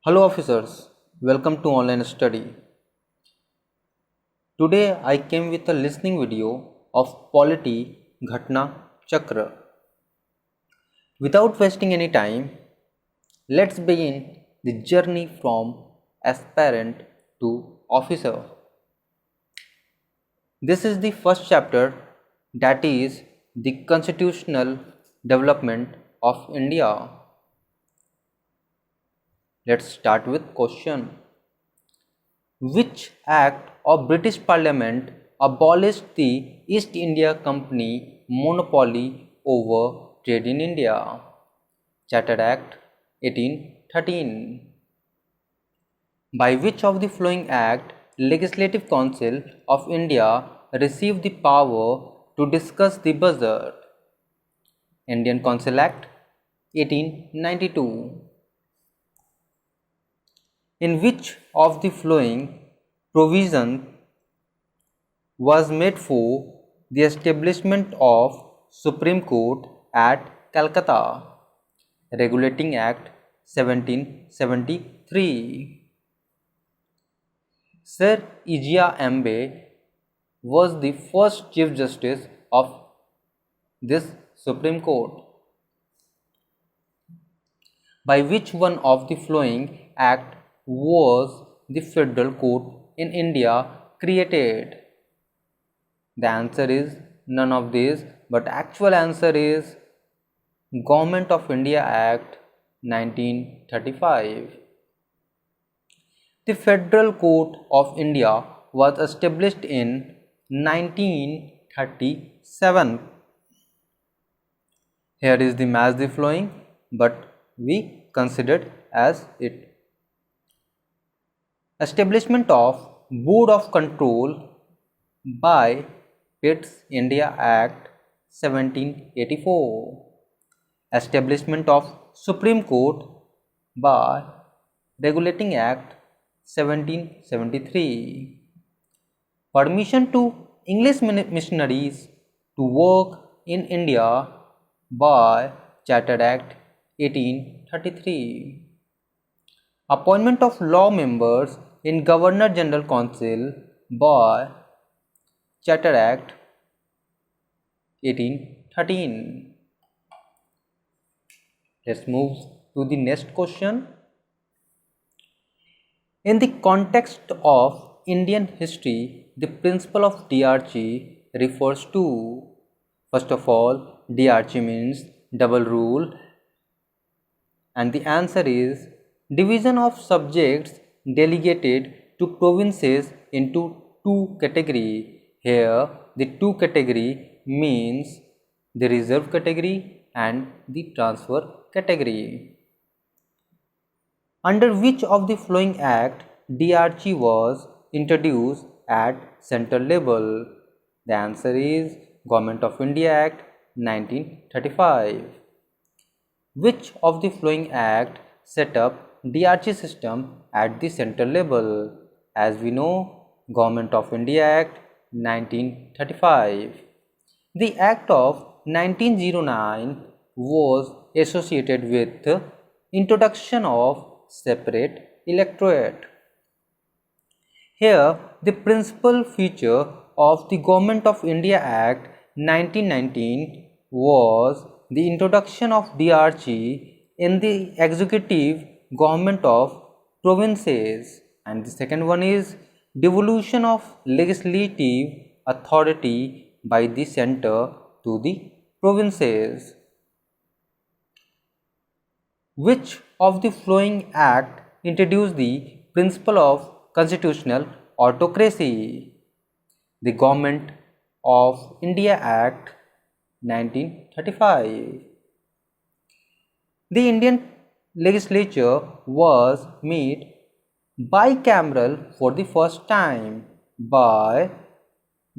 Hello officers, welcome to online study. Today I came with a listening video of Polity Ghatna Chakra. Without wasting any time, let's begin the journey from aspirant to officer. This is the first chapter, that is the constitutional development of India. Let's start with question. Which act of British Parliament abolished the East India Company monopoly over trade in India? Charter Act 1813. By which of the following act Legislative Council of India received the power to discuss the budget? Indian Council Act 1892. In which of the following provision was made for the establishment of Supreme Court at Calcutta? Regulating Act 1773. Sir Ejia Ambe was the first Chief Justice of this Supreme Court. By which one of the following act was the Federal Court in India created? The answer is none of these, but actual answer is Government of India Act 1935. The Federal Court of India was established in 1937. Here is the match the following, but we considered as it. Establishment of Board of Control by Pitt's India Act 1784. Establishment of Supreme Court by Regulating Act 1773. Permission to English missionaries to work in India by Charter Act 1833. Appointment of law members in Governor General Council by Charter Act 1813. Let's move to the next question. In the context of Indian history, the principle of diarchy refers to, first of all, diarchy means double rule, and the answer is division of subjects delegated to provinces into two categories. Here the two category means the reserve category and the transfer category. Under which of the following act diarchy was introduced at central level? The answer is Government of India Act 1935. Which of the following act set up diarchy system at the central level? As we know, Government of India Act 1935. The Act of 1909 was associated with introduction of separate electorate. Here, the principal feature of the Government of India Act 1919 was the introduction of diarchy in the executive government of provinces, and the second one is devolution of legislative authority by the center to the provinces. Which of the following act introduced the principle of constitutional autocracy? The Government of India Act 1935. The Indian legislature was made bicameral for the first time by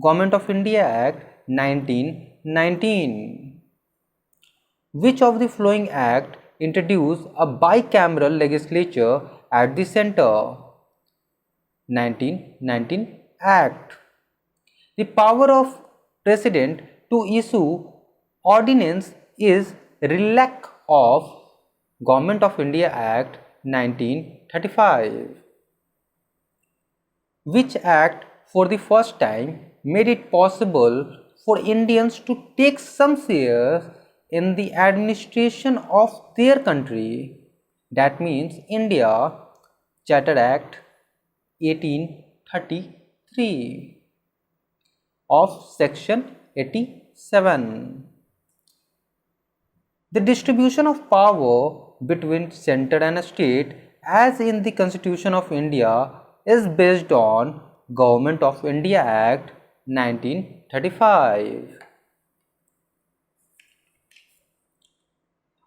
Government of India Act 1919. Which of the following act introduced a bicameral legislature at the center? 1919 Act. The power of President to issue ordinance is relic of Government of India Act 1935. Which act for the first time made it possible for Indians to take some shares in the administration of their country? That means India. Charter Act 1833 of Section 87. The distribution of power between center and state, as in the Constitution of India, is based on Government of India Act 1935.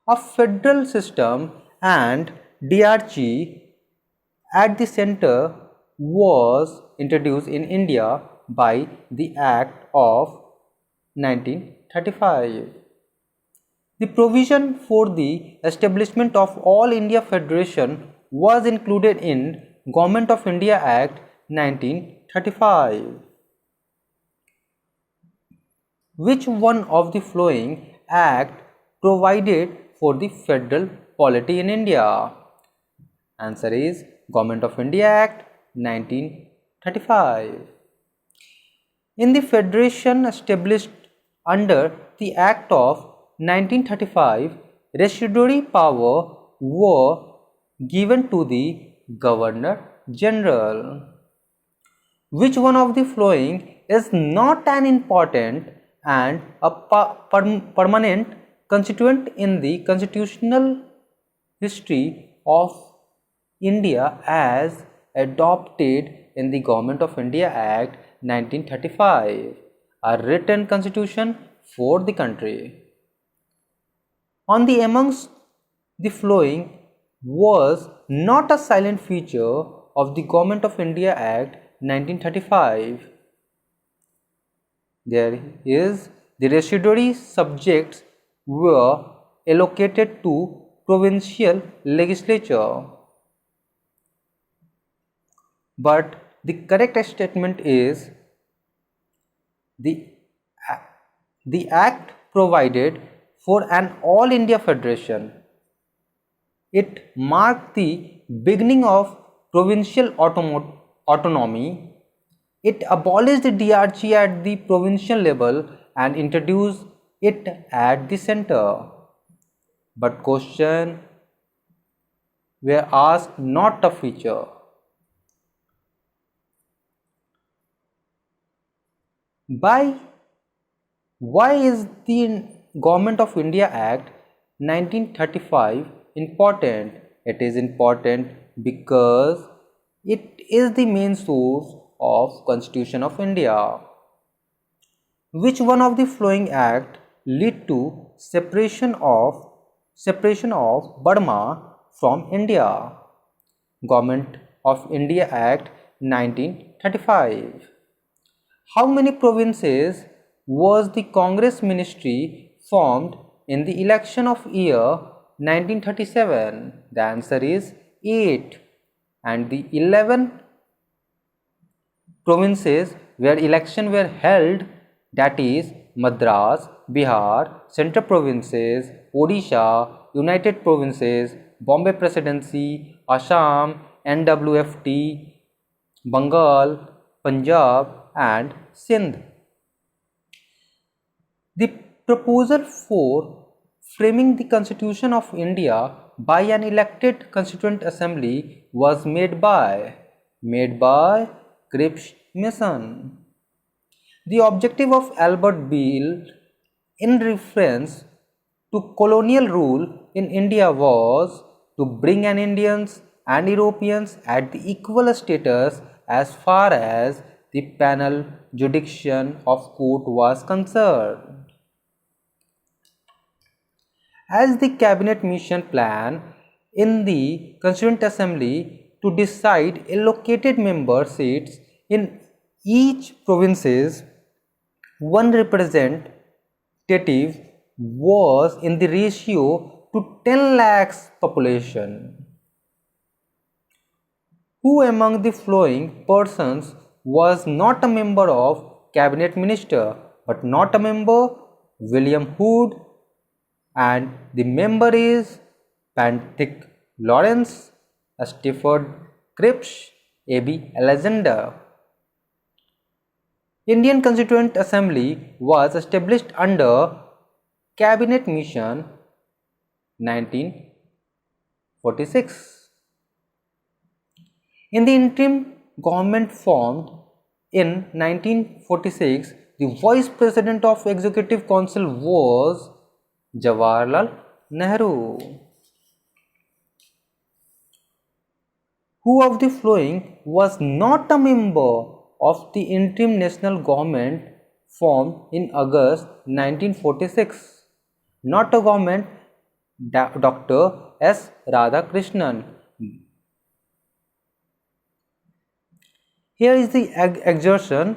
A federal system and DRG at the center was introduced in India by the Act of 1935. The provision for the establishment of All India Federation was included in Government of India Act 1935. Which one of the following act provided for the federal polity in India? Answer is Government of India Act 1935. In the federation established under the Act of 1935, residuary power were given to the Governor General. Which one of the following is not an important and a permanent constituent in the constitutional history of India as adopted in the Government of India Act 1935, a written constitution for the country? On the amongst the following was not a silent feature of the Government of India Act 1935. There is the residuary subjects were allocated to provincial legislature. But the correct statement is the Act provided for an All India Federation. It marked the beginning of provincial autonomy. It abolished the DRG at the provincial level and introduced it at the center. But questions were asked, not a feature. Why is the Government of India Act 1935 important? It is important because it is the main source of Constitution of India. Which one of the following act lead to separation of Burma from India? Government of India Act 1935. How many provinces was the Congress ministry formed in the election of year 1937? The answer is 8. And the 11 provinces where election were held, that is Madras, Bihar, Central Provinces, Odisha, United Provinces, Bombay Presidency, Assam, NWFT, Bengal, Punjab and Sindh. The proposal for framing the Constitution of India by an elected Constituent Assembly was made by Cripps Mission. The objective of Albert Bill in reference to colonial rule in India was to bring an Indians and Europeans at the equal status as far as the penal jurisdiction of court was concerned. As the Cabinet Mission plan in the Constituent Assembly to decide allocated member seats in each provinces, one representative was in the ratio to 10 lakhs population. Who among the following persons was not a member of Cabinet Minister but not a member? William Hood, and the member is Patrick Lawrence, Stafford Cripps, A.B. Alexander. Indian Constituent Assembly was established under Cabinet Mission 1946. In the interim government formed in 1946, the Vice President of Executive Council was Jawaharlal Nehru. Who of the following was not a member of the interim national government formed in August 1946? Not a government, Dr. S. Radhakrishnan. Here is the exertion.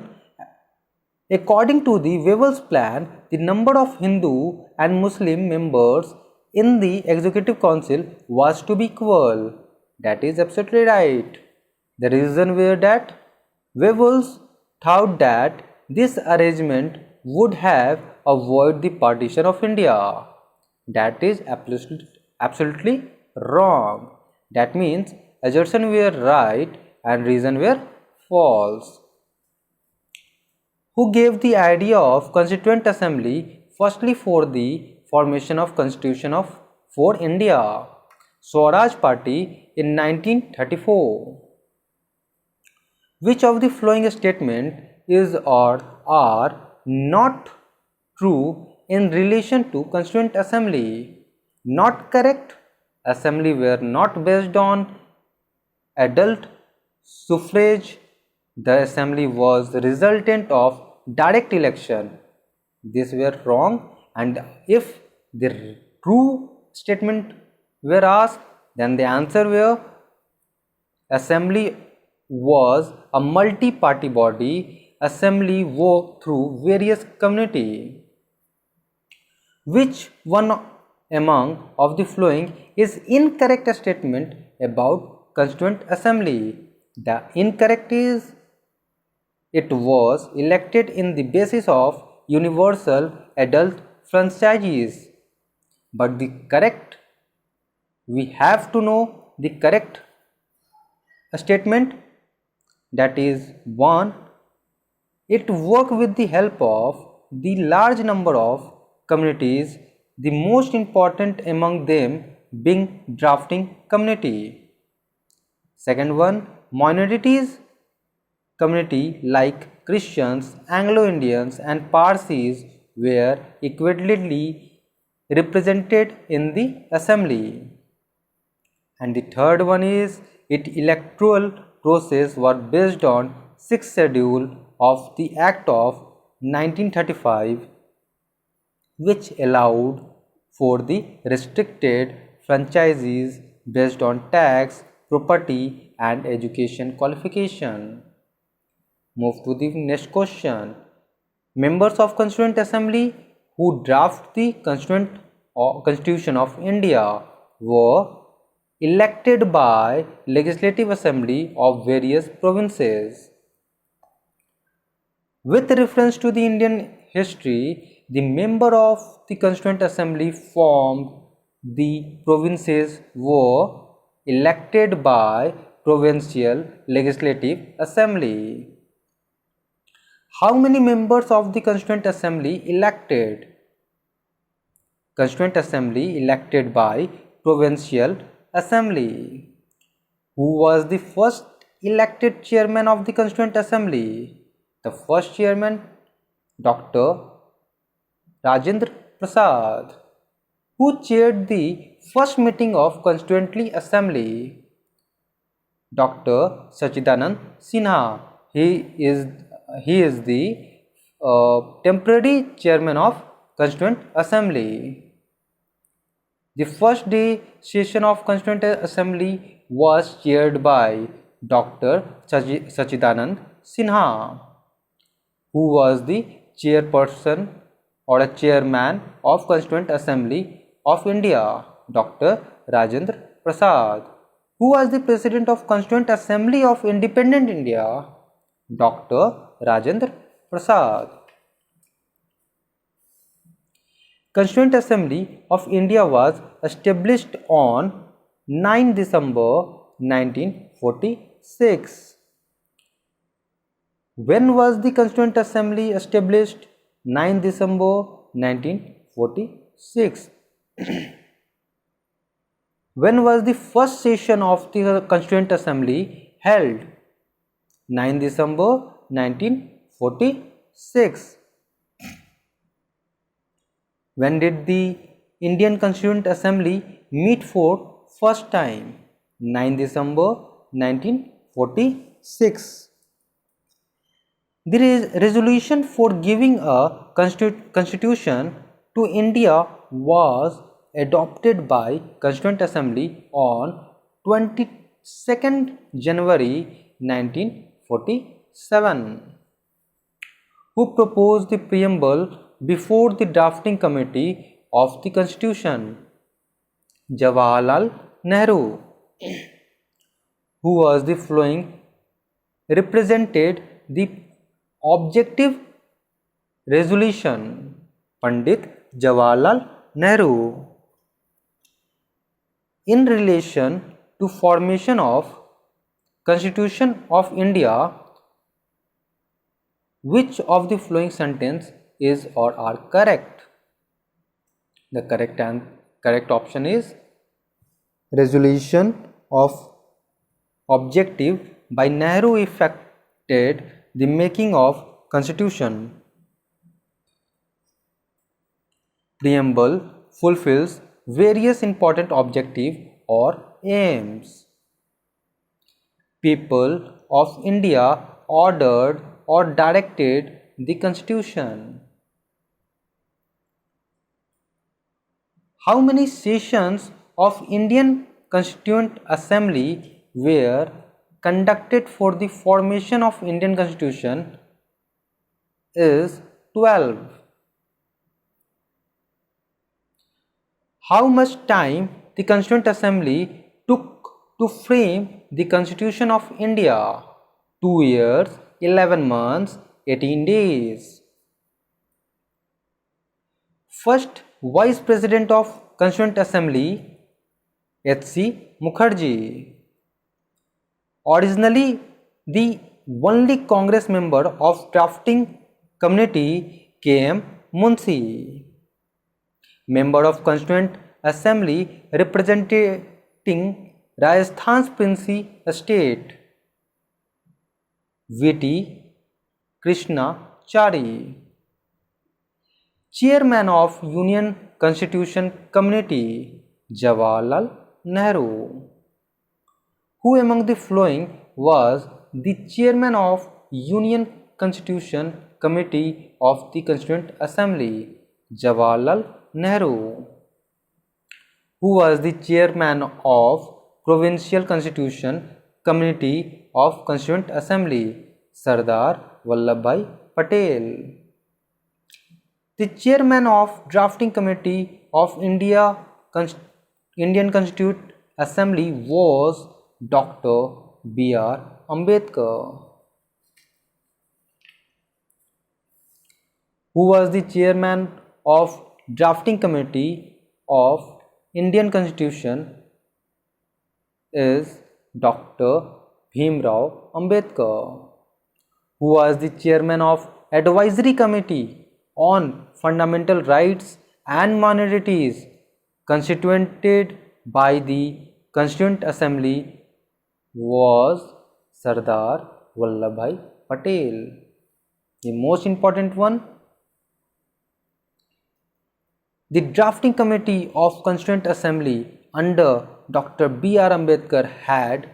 According to the Wavell's plan, the number of Hindu and Muslim members in the Executive Council was to be equal. That is absolutely right. The reason were that Wavell's thought that this arrangement would have avoided the partition of India. That is absolutely wrong. That means assertion were right and reason were false. Who gave the idea of Constituent Assembly firstly for the formation of Constitution for India? Swaraj Party in 1934. Which of the following statement is or are not true in relation to Constituent Assembly? Not correct. Assembly were not based on adult suffrage. The assembly was the resultant of direct election. These were wrong, and if the true statement were asked, then the answer were assembly was a multi-party body. Assembly worked through various community. Which one among of the following is incorrect statement about Constituent Assembly? The incorrect is it was elected in the basis of universal adult franchises. But the correct, we have to know the correct statement, that is 1. It worked with the help of the large number of communities, the most important among them being drafting community. Second one, minorities community like Christians, Anglo-Indians and Parsis were equitably represented in the assembly. And the third one is its electoral process was based on 6th schedule of the Act of 1935, which allowed for the restricted franchises based on tax, property and education qualification. Move to the next question. Members of Constituent Assembly who draft the Constitution of India were elected by Legislative Assembly of various provinces. With reference to the Indian history, the member of the Constituent Assembly formed the provinces were elected by Provincial Legislative Assembly. How many members of the Constituent Assembly elected? Constituent Assembly elected by Provincial Assembly. Who was the first elected chairman of the Constituent Assembly? The first chairman, Dr. Rajendra Prasad. Who chaired the first meeting of Constituent Assembly? Dr. Sachidanand Sinha. He is the temporary chairman of Constituent Assembly. The first day session of Constituent Assembly was chaired by Dr. Sachidanand Sinha, who was the chairperson or a chairman of Constituent Assembly of India. Dr. Rajendra Prasad. Who was the president of Constituent Assembly of Independent India? Dr. Rajendra Prasad. Constituent Assembly of India was established on 9 December 1946. When was the Constituent Assembly established? 9 December 1946. When was the first session of the Constituent Assembly held? 9 December 1946. When did the Indian Constituent Assembly meet for first time? 9 December 1946. The resolution for giving a constitution to India was adopted by Constituent Assembly on 22nd January 1947. Who proposed the preamble before the drafting committee of the Constitution? Jawaharlal Nehru. Who was the following represented the objective resolution? Pandit Jawaharlal Nehru. In relation to formation of Constitution of India, which of the following sentence is or are correct? The correct option is resolution of objective by Nehru effected the making of Constitution. Preamble fulfills various important objectives or aims. People of India ordered or directed the Constitution. How many sessions of Indian Constituent Assembly were conducted for the formation of Indian Constitution? Is 12. How much time the Constituent Assembly took to frame the Constitution of India? 2 years, 11 months, 18 days. First Vice President of Constituent Assembly, H.C. Mukherjee. Originally the only Congress member of drafting committee, K.M. Munshi. Member of Constituent Assembly representing Rajasthan's Princely State, V.T. Krishnachari. Chairman of Union Constitution Committee, Jawaharlal Nehru. Who among the following was the chairman of Union Constitution Committee of the Constituent Assembly? Jawaharlal Nehru. Who was the chairman of Provincial Constitution Committee of Constituent Assembly? Sardar Vallabhbhai Patel. The chairman of Drafting Committee of Indian Constituent Assembly was Dr. B.R. Ambedkar. Who was the chairman of Drafting Committee of Indian Constitution? Is Dr. Bhimrao Ambedkar. Who was the chairman of Advisory Committee on Fundamental Rights and Minorities constituted by the Constituent Assembly? Was Sardar Vallabhbhai Patel. The most important one, the Drafting Committee of Constituent Assembly under Dr. B.R. Ambedkar had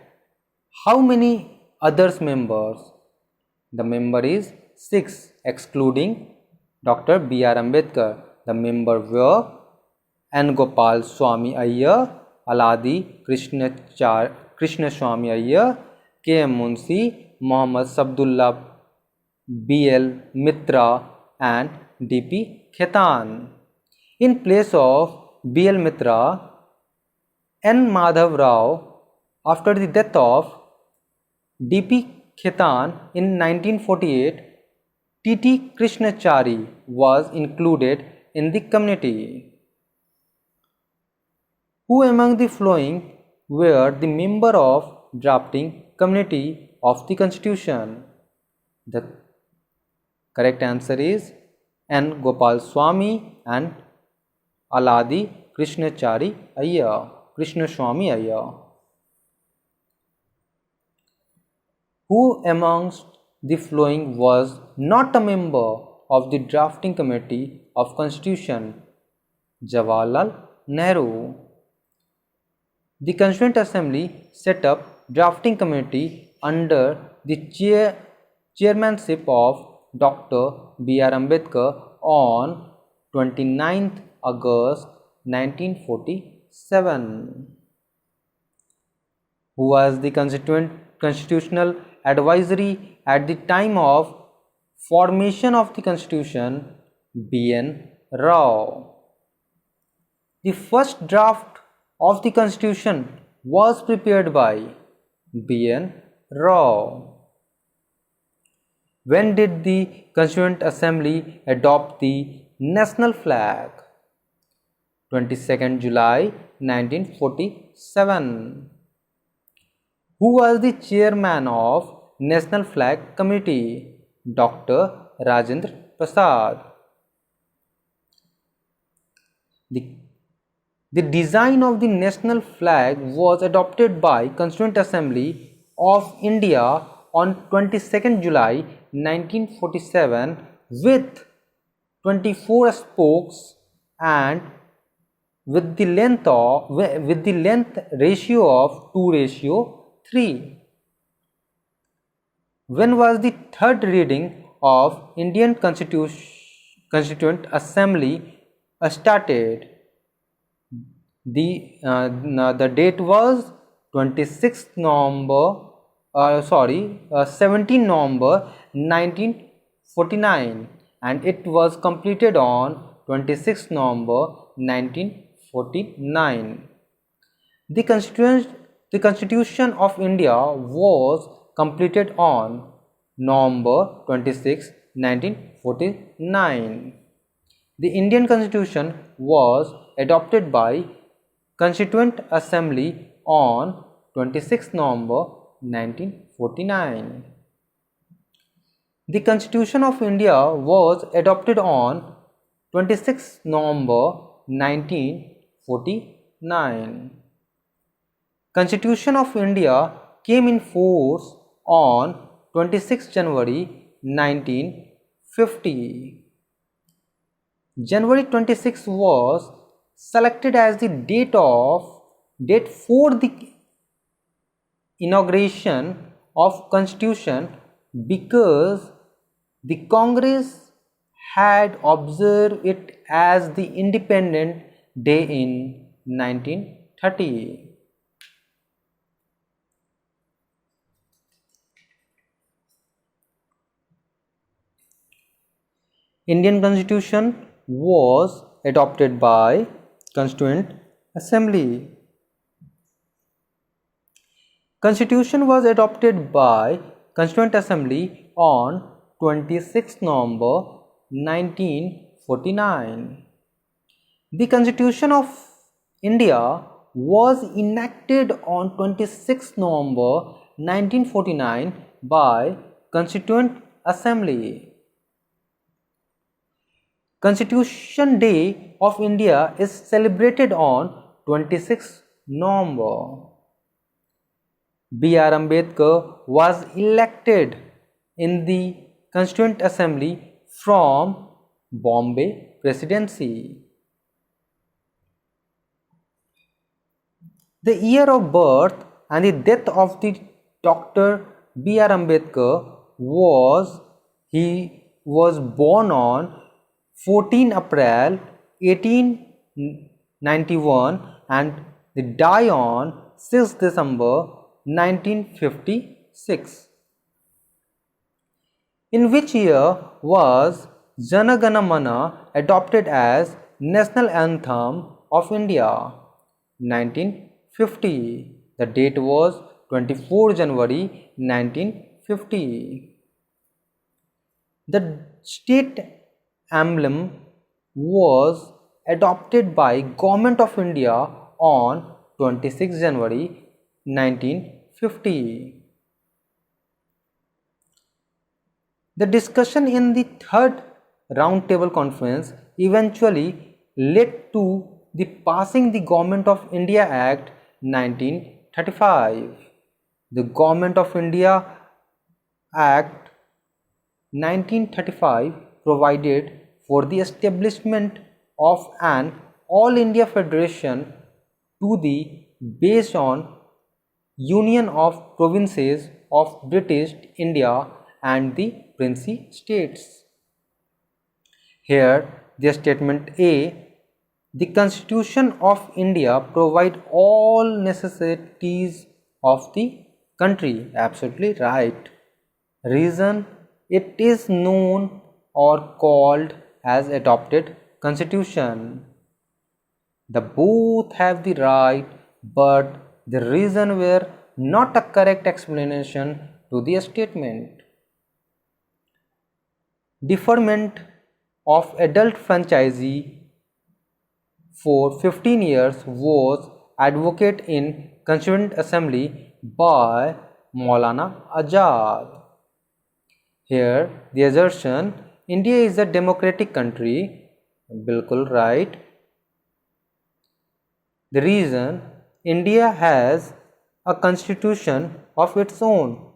how many others members? The member is 6 excluding Dr. B.R. Ambedkar. The member were N. Gopal Swami Iyer, Aladi Krishna Swami Iyer, K. M. Munshi, Muhammad Sabdullah, B. L. Mitra and D. P. Khaitan. In place of B. L. Mitra, N. Madhav Rao, after the death of D. P. Khaitan in 1948, T. T. Krishnachari was included in the committee. Who among the following were the member of drafting committee of the constitution? The correct answer is N. Gopal Swamy and Aladi Krishnachari Iyer. Krishnaswamy Iyer. Who amongst the following was not a member of the drafting committee of constitution? Jawaharlal Nehru. The Constituent Assembly set up drafting committee under the chairmanship of Dr. B.R. Ambedkar on 29th August 1947. Who was the constitutional advisory at the time of formation of the constitution? B.N. Rao. The first draft of the constitution was prepared by B.N. Rao. When did the Constituent Assembly adopt the national flag? 22nd July 1947. Who was the chairman of National Flag Committee? Dr. Rajendra Prasad. The design of the national flag was adopted by Constituent Assembly of India on 22nd July 1947 with 24 spokes and with the length ratio of 2:3. When was the third reading of Indian Constituent Assembly started? The date was 17 November 1949 and it was completed on 26 November 1949. The Constitution of India was completed on November 26, 1949. The Indian Constitution was adopted by Constituent Assembly on 26 November 1949. The Constitution of India was adopted on 26 November 1949. Constitution of India came in force on 26 January 1950. January 26 was selected as the date for the inauguration of Constitution because the Congress had observed it as the Independent Day in 1930. Indian Constitution was adopted by Constituent Assembly. Constitution was adopted by Constituent Assembly on 26 November 1949. The Constitution of India was enacted on 26 November 1949 by Constituent Assembly. Constitution Day of India is celebrated on 26 November. B.R. Ambedkar was elected in the Constituent Assembly from Bombay Presidency. The year of birth and the death of the Dr. B.R. Ambedkar he was born on 14 April 1891 and died on 6 December 1956. In which year was Jana Gana Mana adopted as national anthem of India? 1950. The date was 24 January 1950. The state emblem was adopted by Government of India on 26 January 1950. The discussion in the third roundtable conference eventually led to the passing the Government of India Act 1935. The Government of India Act 1935 provided for the establishment of an All India Federation to the based on Union of Provinces of British India and the Princely States. Here, the statement A, the Constitution of India provide all necessities of the country. Absolutely right. Reason, it is known or called as adopted constitution. The both have the right, but the reason were not a correct explanation to the statement. Deferment of adult franchisee for 15 years was advocated in Constituent Assembly by Maulana Azad. Here the assertion, India is a democratic country, bilkul right. The reason, India has a constitution of its own.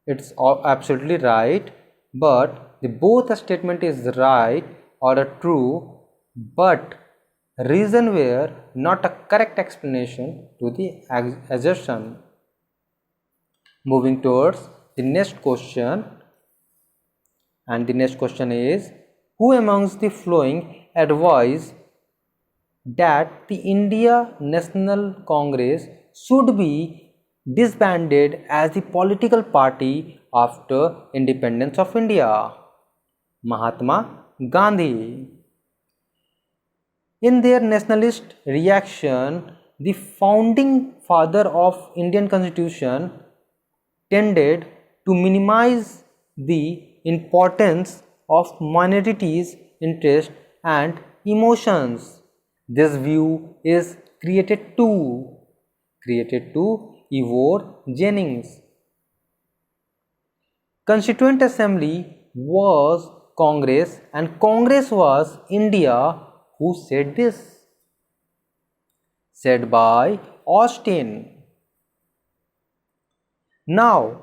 It's absolutely right, but the both statement is right or a true, but reason were not a correct explanation to the assertion. Moving towards the next question, and the next question is, who amongst the following advise that the India National Congress should be disbanded as the political party after independence of India? Mahatma Gandhi. In their nationalist reaction, the founding father of Indian Constitution tended to minimize the importance of minorities' interests and emotions. This view is created to Ivor Jennings. Constituent Assembly was Congress and Congress was India. Who said this? Said by Austin. Now,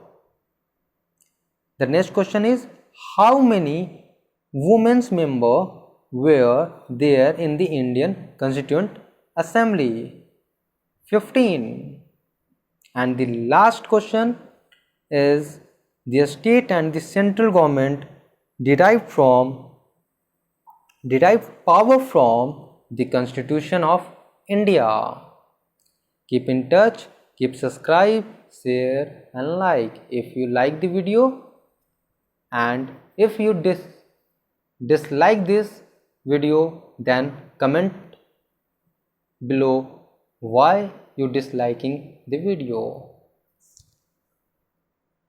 the next question is, how many women's members were there in the Indian Constituent Assembly? 15. And the last question is, the state and the central government derived power from the Constitution of India. Keep in touch, keep subscribe, share and like if you like the video, and if you dislike this video, then comment below why you disliking the video.